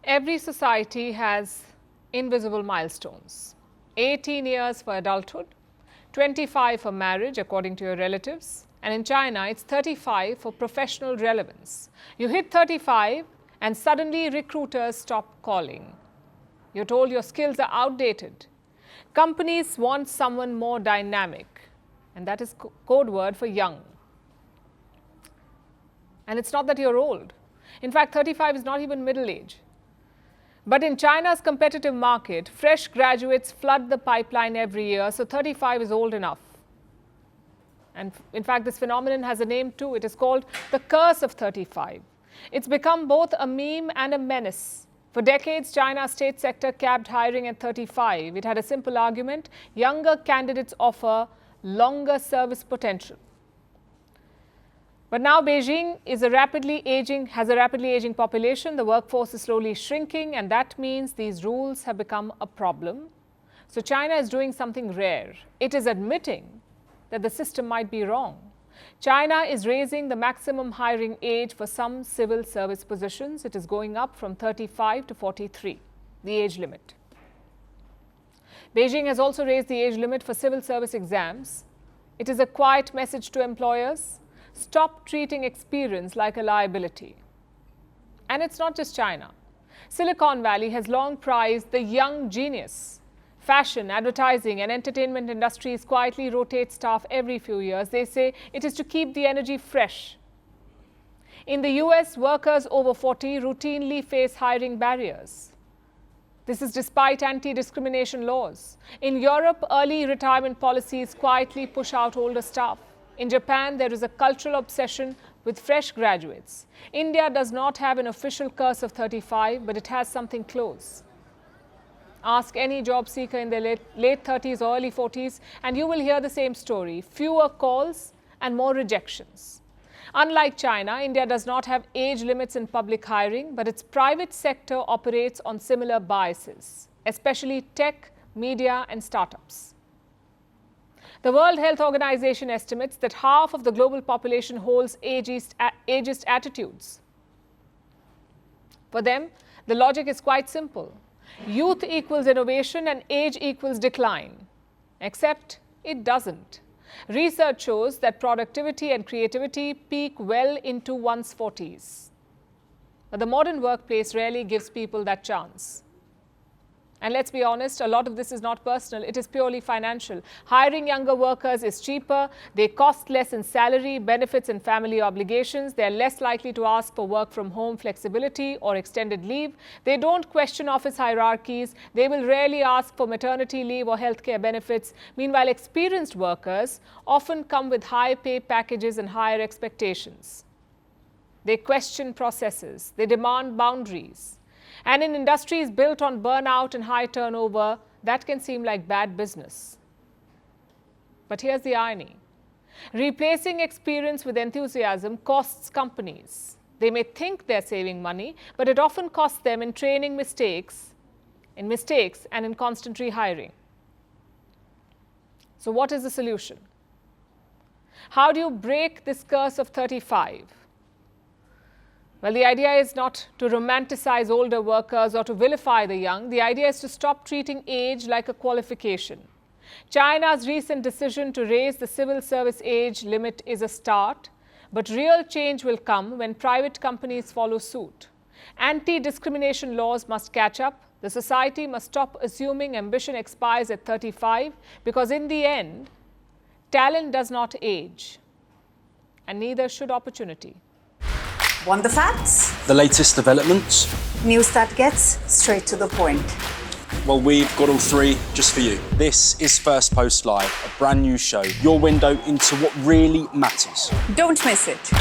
Every society has invisible milestones. 18 years for adulthood, 25 for marriage according to your relatives, and in China it's 35 for professional relevance. You hit 35 and suddenly recruiters stop calling. You're told your skills are outdated. Companies want someone more dynamic, and that is code word for young. And it's not that you're old. In fact, 35 is not even middle age. But in China's competitive market, fresh graduates flood the pipeline every year, so 35 is old enough. And in fact, this phenomenon has a name too. It is called the curse of 35. It's become both a meme and a menace. For decades, China's state sector capped hiring at 35. It had a simple argument: younger candidates offer longer service potential. But now Beijing has a rapidly aging population. The workforce is slowly shrinking, and that means these rules have become a problem. So China is doing something rare. It is admitting that the system might be wrong. China is raising the maximum hiring age for some civil service positions. It is going up from 35 to 43, the age limit. Beijing has also raised the age limit for civil service exams. It is a quiet message to employers: stop treating experience like a liability. And it's not just China. Silicon Valley has long prized the young genius. Fashion, advertising and entertainment industries quietly rotate staff every few years. They say it is to keep the energy fresh. In the US, workers over 40 routinely face hiring barriers. This is despite anti-discrimination laws. In Europe, early retirement policies quietly push out older staff. In Japan, there is a cultural obsession with fresh graduates. India does not have an official curse of 35, but it has something close. Ask any job seeker in their late 30s or early 40s, and you will hear the same story: fewer calls and more rejections. Unlike China, India does not have age limits in public hiring, but its private sector operates on similar biases, especially tech, media, and startups. The World Health Organization estimates that half of the global population holds ageist attitudes. For them, the logic is quite simple: youth equals innovation and age equals decline. Except it doesn't. Research shows that productivity and creativity peak well into one's 40s. But the modern workplace rarely gives people that chance. And let's be honest, a lot of this is not personal, it is purely financial. Hiring younger workers is cheaper, they cost less in salary, benefits and family obligations, they are less likely to ask for work from home flexibility or extended leave, they don't question office hierarchies, they will rarely ask for maternity leave or healthcare benefits. Meanwhile, experienced workers often come with high pay packages and higher expectations. They question processes, they demand boundaries. And in industries built on burnout and high turnover, that can seem like bad business. But here's the irony. Replacing experience with enthusiasm costs companies. They may think they're saving money, but it often costs them in training mistakes and in constant rehiring. So what is the solution? How do you break this curse of 35? Well, the idea is not to romanticize older workers or to vilify the young. The idea is to stop treating age like a qualification. China's recent decision to raise the civil service age limit is a start, but real change will come when private companies follow suit. Anti-discrimination laws must catch up. The society must stop assuming ambition expires at 35, because in the end, talent does not age, and neither should opportunity. Want the facts? The latest developments? News that gets straight to the point. Well, we've got all three just for you. This is Firstpost Live, a brand new show, your window into what really matters. Don't miss it.